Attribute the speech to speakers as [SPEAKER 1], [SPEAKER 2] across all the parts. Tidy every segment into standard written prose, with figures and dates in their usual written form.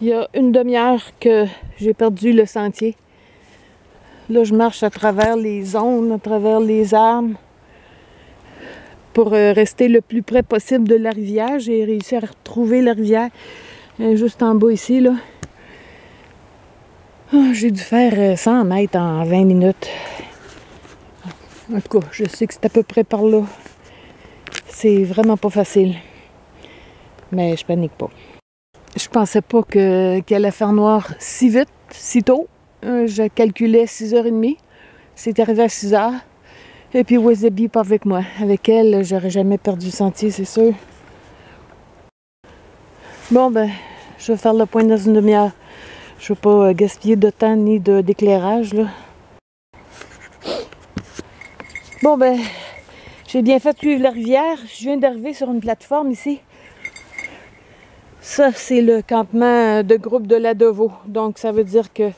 [SPEAKER 1] Il y a une demi-heure que j'ai perdu le sentier. Là, je marche à travers les zones, à travers les arbres pour rester le plus près possible de la rivière. J'ai réussi à retrouver la rivière juste en bas ici, là. Oh, j'ai dû faire 100 mètres en 20 minutes. En tout cas, je sais que c'est à peu près par là. C'est vraiment pas facile. Mais je panique pas. Je pensais pas qu'elle allait faire noir si vite, si tôt. Je calculais 6h30. C'est arrivé à 6h. Et puis Wasabi pas avec moi. Avec elle, j'aurais jamais perdu le sentier, c'est sûr. Bon, ben, je vais faire le point dans une demi-heure. Je veux pas gaspiller de temps ni d'éclairage, là. Bon, ben, j'ai bien fait suivre la rivière. Je viens d'arriver sur une plateforme ici. Ça, c'est le campement de groupe de la Deveau. Donc, ça veut dire que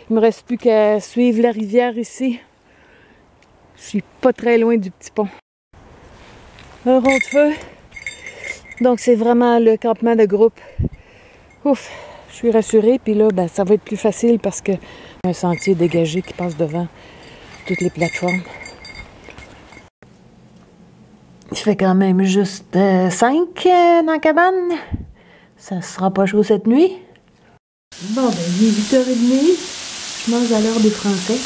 [SPEAKER 1] il me reste plus qu'à suivre la rivière ici. Je suis pas très loin du petit pont. Un rond de feu. Donc, c'est vraiment le campement de groupe. Ouf, je suis rassurée. Puis là, ben, ça va être plus facile parce que un sentier dégagé qui passe devant toutes les plateformes. Il fait quand même juste 5 dans la cabane. Ça sera pas chaud cette nuit. Bon, ben, il est 8h30. Je mange à l'heure des Français.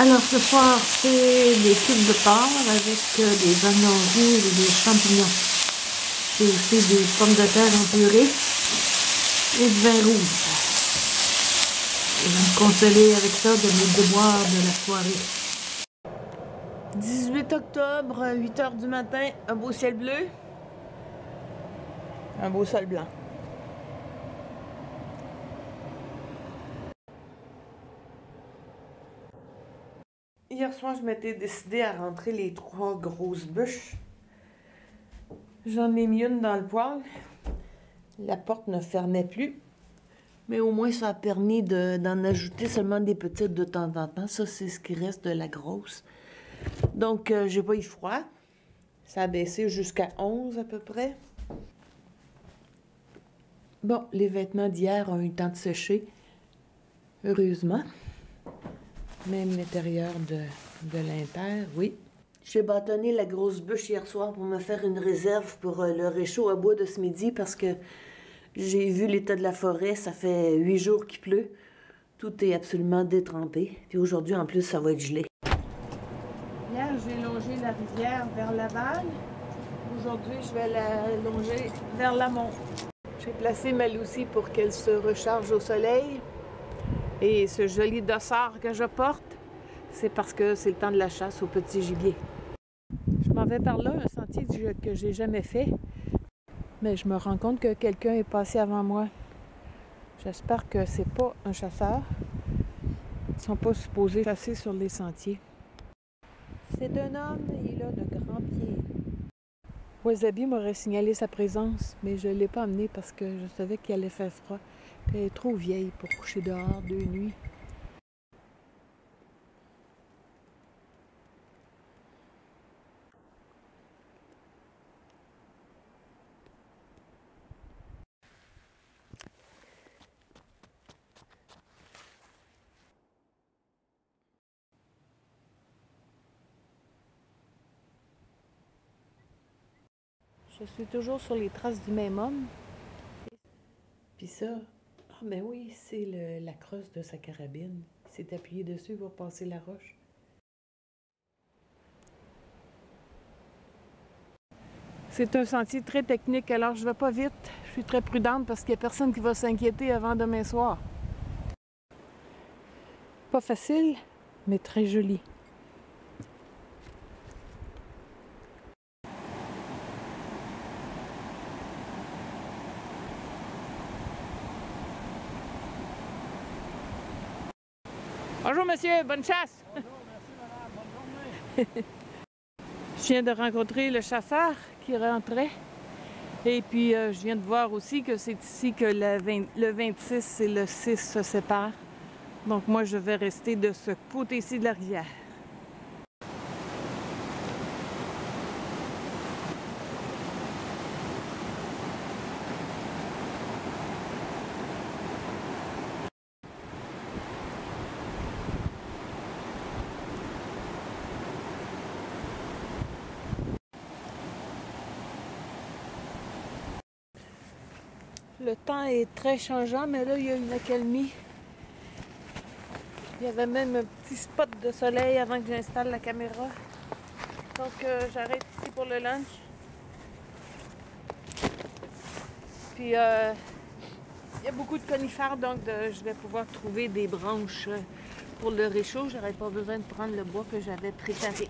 [SPEAKER 1] Alors, ce soir, c'est des cubes de porc avec des oignons rouges et des champignons. C'est aussi des pommes de terre en purée et du vin rouge. Je vais me consoler avec ça de mes devoirs de la soirée. 18 octobre, 8h du matin, un beau ciel bleu, un beau sol blanc. Hier soir, je m'étais décidée à rentrer les 3 grosses bûches. J'en ai mis une dans le poêle. La porte ne fermait plus. Mais au moins, ça a permis d'en ajouter seulement des petites de temps en temps. Ça, c'est ce qui reste de la grosse. Donc, j'ai pas eu froid. Ça a baissé jusqu'à 11 à peu près. Bon, les vêtements d'hier ont eu le temps de sécher. Heureusement. Même l'intérieur de l'impair, oui. J'ai bâtonné la grosse bûche hier soir pour me faire une réserve pour le réchaud à bois de ce midi parce que j'ai vu l'état de la forêt. Ça fait 8 jours qu'il pleut. Tout est absolument détrempé. Puis aujourd'hui, en plus, ça va être gelé. Hier, j'ai longé la rivière vers Laval. Aujourd'hui, je vais la longer vers l'amont. J'ai placé ma Lucie pour qu'elle se recharge au soleil. Et ce joli dossard que je porte, c'est parce que c'est le temps de la chasse au petit gibier. Je m'en vais par là, un sentier que j'ai jamais fait. Mais je me rends compte que quelqu'un est passé avant moi. J'espère que c'est pas un chasseur. Ils ne sont pas supposés chasser sur les sentiers. C'est un homme, il a de grands pieds. Wasabi m'aurait signalé sa présence, mais je ne l'ai pas amené parce que je savais qu'il allait faire froid. Elle est trop vieille pour coucher dehors 2 nuits. Je suis toujours sur les traces du même homme. Puis ça, ah ben oui, c'est la crosse de sa carabine. Il s'est appuyé dessus pour passer la roche. C'est un sentier très technique, alors je ne vais pas vite. Je suis très prudente parce qu'il n'y a personne qui va s'inquiéter avant demain soir. Pas facile, mais très joli. Bonjour monsieur, bonne chasse!
[SPEAKER 2] Bonjour, merci madame, bonne journée!
[SPEAKER 1] Je viens de rencontrer le chasseur qui rentrait. Et puis, je viens de voir aussi que c'est ici que le 26 et le 6 se séparent. Donc, moi, je vais rester de ce côté-ci de la rivière. Le temps est très changeant, mais là, il y a une accalmie. Il y avait même un petit spot de soleil avant que j'installe la caméra. Donc, j'arrête ici pour le lunch. Puis, il y a beaucoup de conifères, donc je vais pouvoir trouver des branches pour le réchaud. J'aurais pas besoin de prendre le bois que j'avais préparé.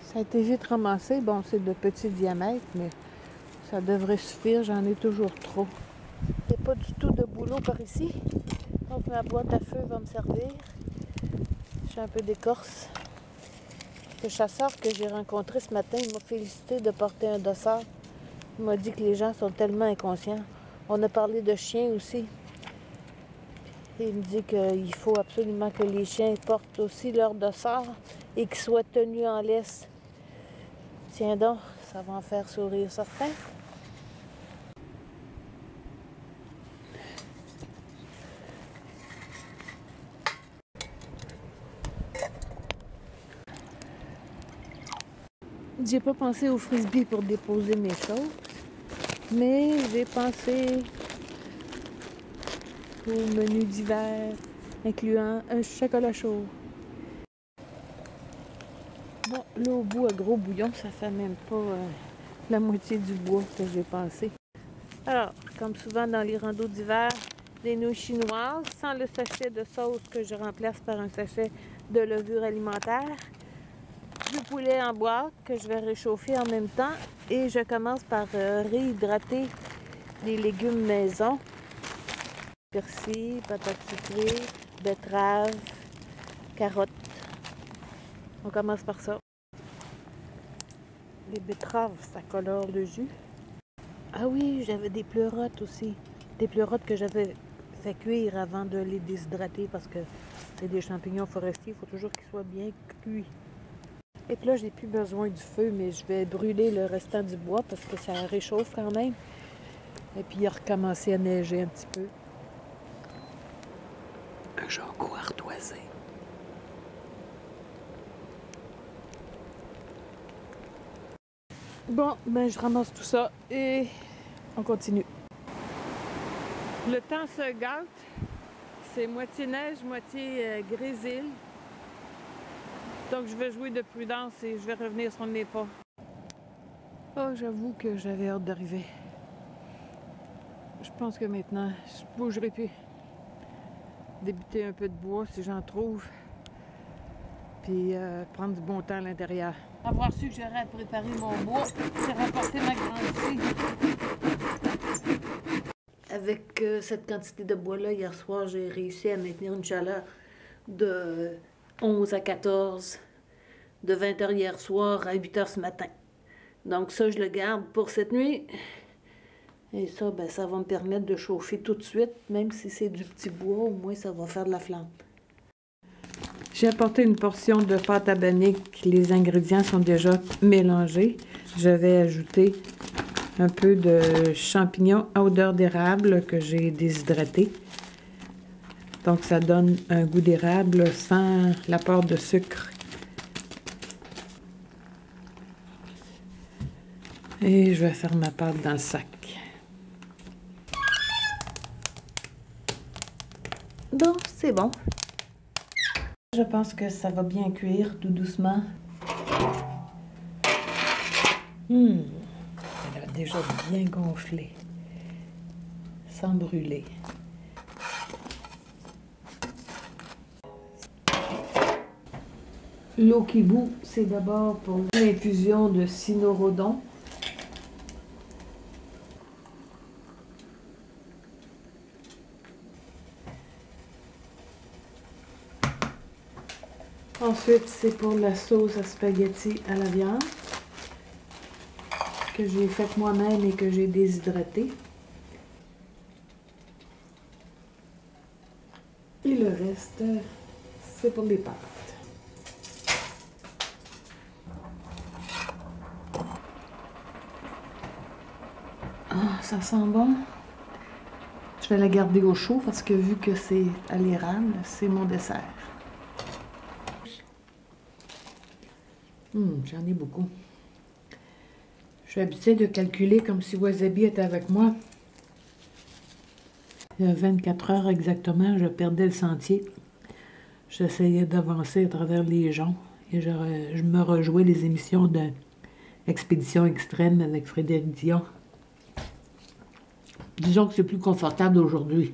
[SPEAKER 1] Ça a été vite ramassé. Bon, c'est de petit diamètre, mais ça devrait suffire. J'en ai toujours trop. Il n'y a pas du tout de boulot par ici. Donc, ma boîte à feu va me servir. J'ai un peu d'écorce. Le chasseur que j'ai rencontré ce matin, il m'a félicité de porter un dossard. Il m'a dit que les gens sont tellement inconscients. On a parlé de chiens aussi. Et il me dit qu'il faut absolument que les chiens portent aussi leur dossard et qu'ils soient tenus en laisse. Tiens donc, ça va en faire sourire certains. J'ai pas pensé au frisbee pour déposer mes choses, mais j'ai pensé au menu d'hiver, incluant un chocolat chaud. Bon, là au bout, à gros bouillon, ça fait même pas la moitié du bois que j'ai pensé. Alors, comme souvent dans les randos d'hiver, des nouilles chinoises, sans le sachet de sauce que je remplace par un sachet de levure alimentaire. Du poulet en boîte que je vais réchauffer en même temps. Et je commence par réhydrater les légumes maison. Persil, patates sucrées, betteraves, carottes. On commence par ça. Les betteraves, ça colore le jus. Ah oui, j'avais des pleurotes aussi. Des pleurotes que j'avais fait cuire avant de les déshydrater parce que c'est des champignons forestiers. Il faut toujours qu'ils soient bien cuits. Et puis là, j'ai plus besoin du feu, mais je vais brûler le restant du bois parce que ça réchauffe quand même. Et puis, il a recommencé à neiger un petit peu. Un jaco ardoisé. Bon, ben je ramasse tout ça et on continue. Le temps se gâte. C'est moitié neige, moitié grésil. Donc je vais jouer de prudence et je vais revenir sur mes pas. Oh, j'avoue que j'avais hâte d'arriver. Je pense que maintenant, je bougerai plus. Débuter un peu de bois si j'en trouve. Puis prendre du bon temps à l'intérieur. Avoir su que j'aurais à préparer mon bois, c'est rapporter ma grande scie. Avec cette quantité de bois-là, hier soir, j'ai réussi à maintenir une chaleur de 11 à 14, de 20 h hier soir à 8 h ce matin. Donc ça, je le garde pour cette nuit. Et ça, ben, ça va me permettre de chauffer tout de suite, même si c'est du petit bois, au moins ça va faire de la flamme. J'ai apporté une portion de pâte à bannique. Les ingrédients sont déjà mélangés. Je vais ajouter un peu de champignons à odeur d'érable que j'ai déshydraté. Donc, ça donne un goût d'érable sans l'apport de sucre. Et je vais faire ma pâte dans le sac. Donc, c'est bon. Je pense que ça va bien cuire tout doucement. Elle a déjà bien gonflé, sans brûler. L'eau qui bout, c'est d'abord pour l'infusion de cynorhodon. Ensuite, c'est pour la sauce à spaghetti à la viande que j'ai faite moi-même et que j'ai déshydratée. Et le reste, c'est pour les pâtes. Ah, ça sent bon. Je vais la garder au chaud parce que vu que c'est à l'érable, c'est mon dessert. J'en ai beaucoup. Je suis habituée de calculer comme si Wasabi était avec moi. Il y a 24 heures exactement, je perdais le sentier. J'essayais d'avancer à travers les joncs et je me rejouais les émissions de Expédition Extrême avec Frédéric Dion. Disons que c'est plus confortable aujourd'hui.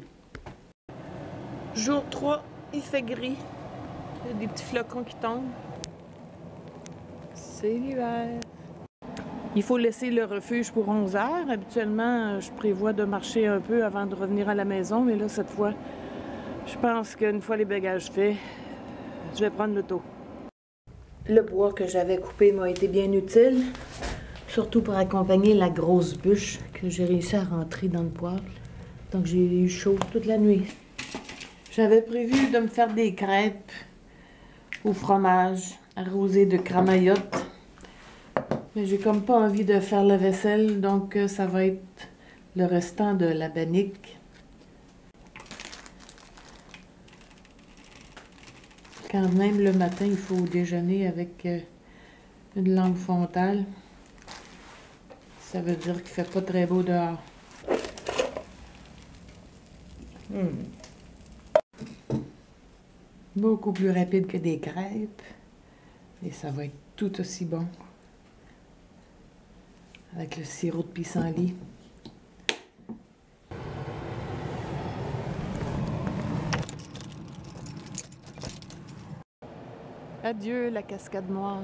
[SPEAKER 1] Jour 3, il fait gris. Il y a des petits flocons qui tombent. C'est l'hiver. Il faut laisser le refuge pour 11 heures. Habituellement, je prévois de marcher un peu avant de revenir à la maison, mais là, cette fois, je pense qu'une fois les bagages faits, je vais prendre l'auto. Le bois que j'avais coupé m'a été bien utile, surtout pour accompagner la grosse bûche que j'ai réussi à rentrer dans le poêle. Donc, j'ai eu chaud toute la nuit. J'avais prévu de me faire des crêpes au fromage arrosé de cramaillotte. Mais j'ai comme pas envie de faire la vaisselle, donc ça va être le restant de la bannique. Quand même le matin, il faut déjeuner avec une langue frontale. Ça veut dire qu'il fait pas très beau dehors. Beaucoup plus rapide que des crêpes. Et ça va être tout aussi bon. Avec le sirop de pissenlit. Adieu la cascade noire.